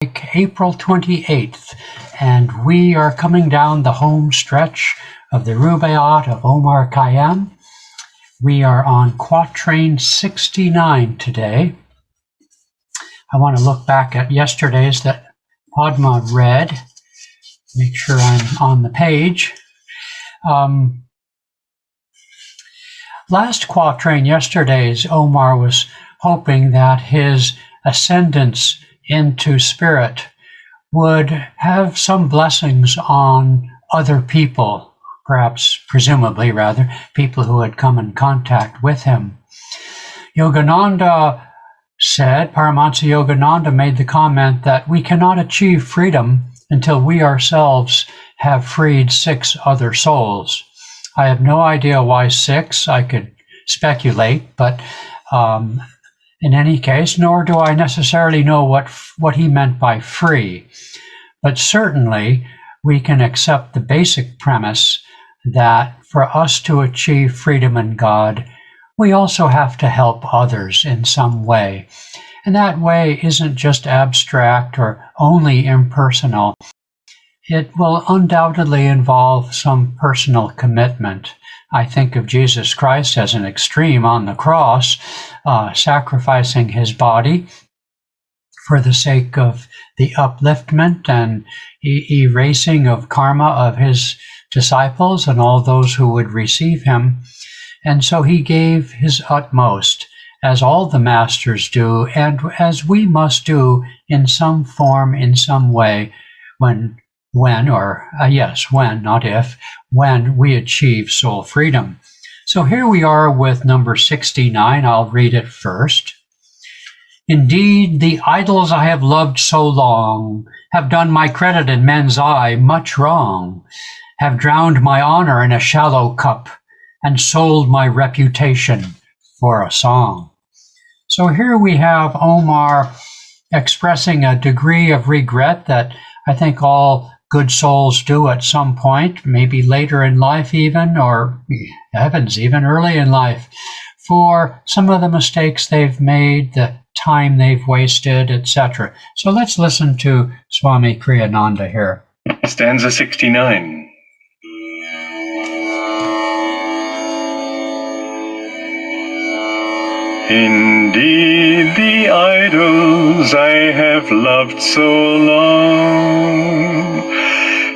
April 28th, and we are coming down the home stretch of the Rubaiyat of Omar Khayyam. We are on Quatrain 69 today. I want to look back at yesterday's that Padma read, make sure I'm on the page. Last quatrain, yesterday's, Omar was hoping that his ascendance into spirit would have some blessings on other people, presumably people who had come in contact with him. Yogananda said, Paramahansa Yogananda made the comment that we cannot achieve freedom until we ourselves have freed 6 other souls. I have no idea why 6. I could speculate, but in any case, nor do I necessarily know what he meant by free. But certainly, we can accept the basic premise that for us to achieve freedom in God, we also have to help others in some way. And that way isn't just abstract or only impersonal. It will undoubtedly involve some personal commitment. I think of Jesus Christ as an extreme on the cross, sacrificing his body for the sake of the upliftment and erasing of karma of his disciples and all those who would receive him. And so he gave his utmost, as all the masters do, and as we must do in some form, in some way, when, not if, when we achieve soul freedom. So here we are with number 69. I'll read it first. Indeed, the idols I have loved so long have done my credit in men's eye much wrong, have drowned my honor in a shallow cup, and sold my reputation for a song. So here we have Omar expressing a degree of regret that I think all good souls do at some point, maybe later in life even, or heavens, even early in life, for some of the mistakes they've made, the time they've wasted, etc. So let's listen to Swami Kriyananda here. Stanza 69. Indeed, the idols I have loved so long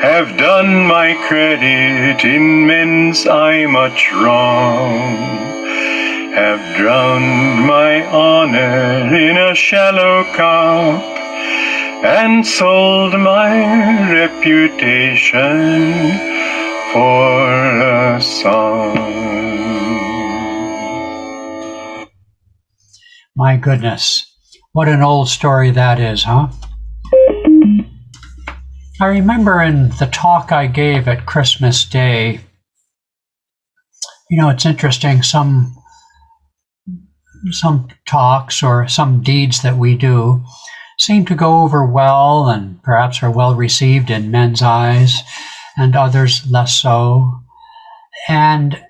have done my credit in men's eye much wrong, have drowned my honor in a shallow cup, and sold my reputation for a song. My goodness, what an old story that is, huh? I remember in the talk I gave at Christmas Day, it's interesting, some talks or some deeds that we do seem to go over well and perhaps are well received in men's eyes, and others less so. And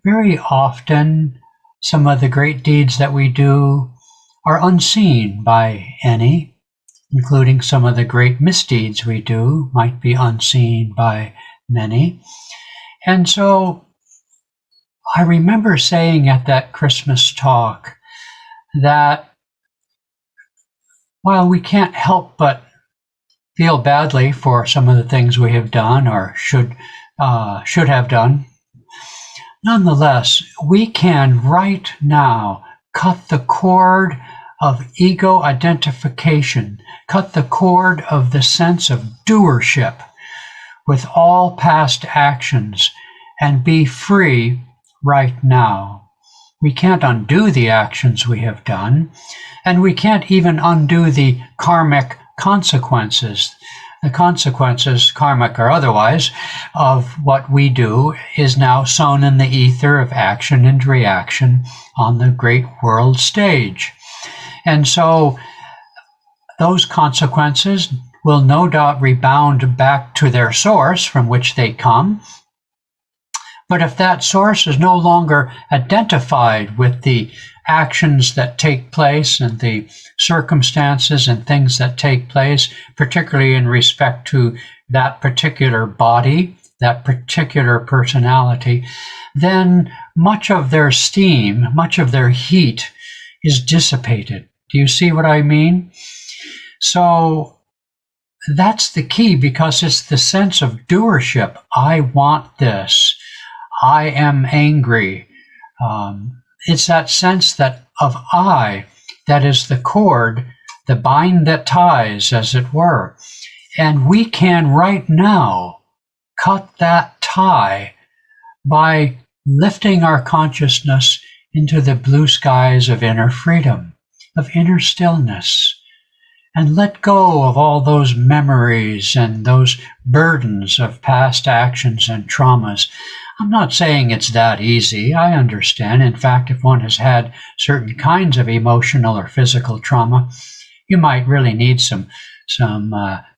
very often, some of the great deeds that we do are unseen by any, including some of the great misdeeds we do might be unseen by many. And so I remember saying at that Christmas talk that while we can't help but feel badly for some of the things we have done or should have done, nonetheless, we can right now cut the cord of ego identification, cut the cord of the sense of doership with all past actions, and be free right now. We can't undo the actions we have done, and we can't even undo the karmic consequences. The consequences, karmic or otherwise, of what we do is now sown in the ether of action and reaction on the great world stage. And so those consequences will no doubt rebound back to their source from which they come, But if that source is no longer identified with the actions that take place and the circumstances and things that take place, particularly in respect to that particular body, that particular personality, then much of their steam, much of their heat is dissipated. Do you see what I mean? So that's the key, because it's the sense of doership. I want this. I am angry. It's that sense that of I that is the cord, the bind that ties, as it were. And we can right now cut that tie by lifting our consciousness into the blue skies of inner freedom, of inner stillness, and let go of all those memories and those burdens of past actions and traumas. I'm not saying it's that easy. I understand. In fact, if one has had certain kinds of emotional or physical trauma, you might really need some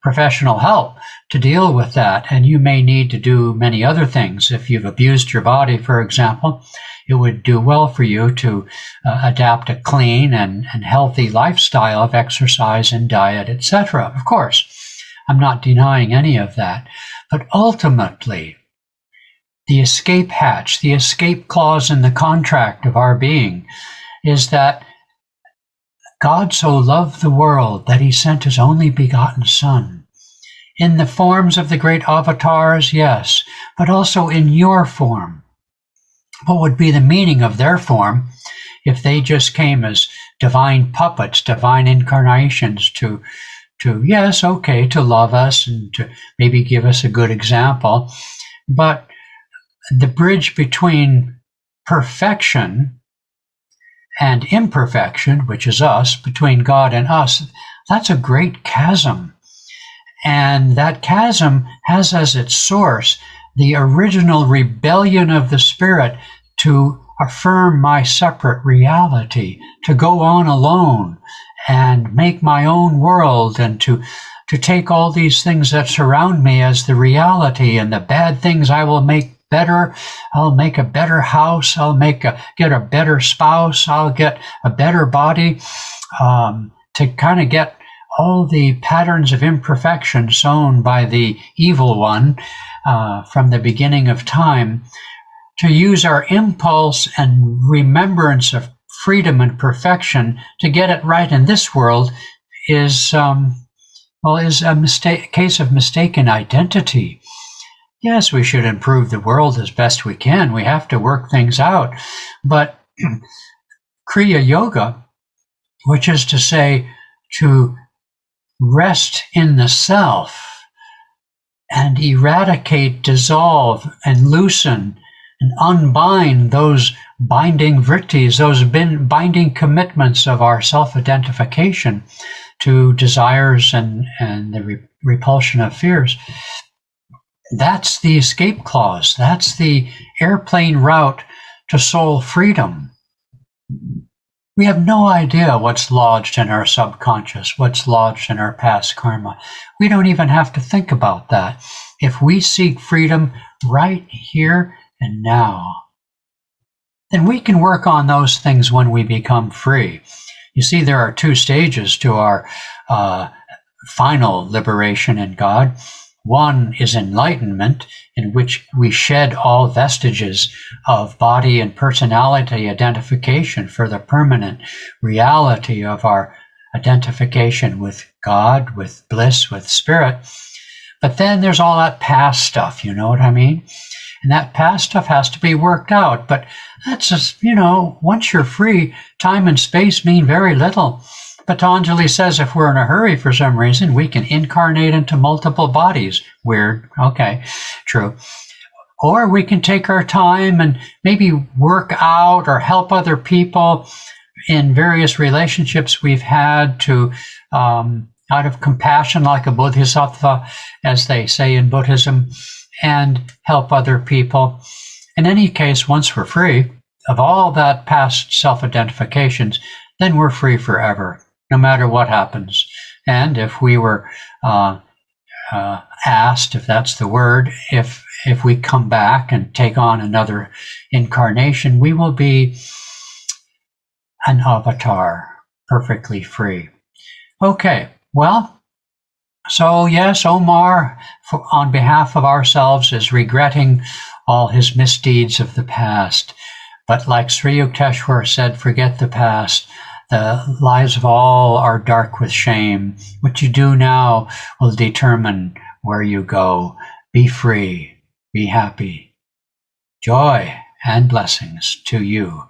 professional help to deal with that. And you may need to do many other things. If you've abused your body, for example, it would do well for you to adapt a clean and healthy lifestyle of exercise and diet, etc. Of course, I'm not denying any of that. But ultimately, the escape hatch, the escape clause in the contract of our being is that God so loved the world that he sent his only begotten Son. In the forms of the great avatars, yes, but also in your form. What would be the meaning of their form if they just came as divine puppets, divine incarnations to yes, okay, to love us and to maybe give us a good example, but the bridge between perfection and imperfection, which is us, between God and us, that's a great chasm. And that chasm has as its source the original rebellion of the Spirit to affirm my separate reality, to go on alone and make my own world, and to take all these things that surround me as the reality, and the bad things I will make better. I'll make a better house. I'll get a better spouse. I'll get a better body, to kind of get all the patterns of imperfection sown by the evil one from the beginning of time, to use our impulse and remembrance of freedom and perfection to get it right in this world is a case of mistaken identity. Yes, we should improve the world as best we can. We have to work things out. But Kriya Yoga, which is to say, to rest in the self and eradicate, dissolve, and loosen and unbind those binding vrittis, those binding commitments of our self-identification to desires and the repulsion of fears. That's the escape clause. That's the airplane route to soul freedom. We have no idea what's lodged in our subconscious, what's lodged in our past karma. We don't even have to think about that. If we seek freedom right here and now, then we can work on those things when we become free. You see, there are two stages to our final liberation in God. One is enlightenment, in which we shed all vestiges of body and personality identification for the permanent reality of our identification with God, with bliss, with spirit. But then there's all that past stuff, you know what I mean? And that past stuff has to be worked out. But that's just, once you're free, time and space mean very little. Patanjali says if we're in a hurry for some reason, we can incarnate into multiple bodies. Weird. Okay, true. Or we can take our time and maybe work out or help other people in various relationships we've had to, out of compassion, like a bodhisattva, as they say in Buddhism, and help other people. In any case, once we're free of all that past self-identifications, then we're free forever, no matter what happens. And if we were asked, if that's the word, if we come back and take on another incarnation, we will be an avatar, perfectly free. Okay, well, so yes, Omar, on behalf of ourselves, is regretting all his misdeeds of the past. But like Sri Yukteswar said, forget the past. The lives of all are dark with shame. What you do now will determine where you go. Be free, be happy. Joy and blessings to you.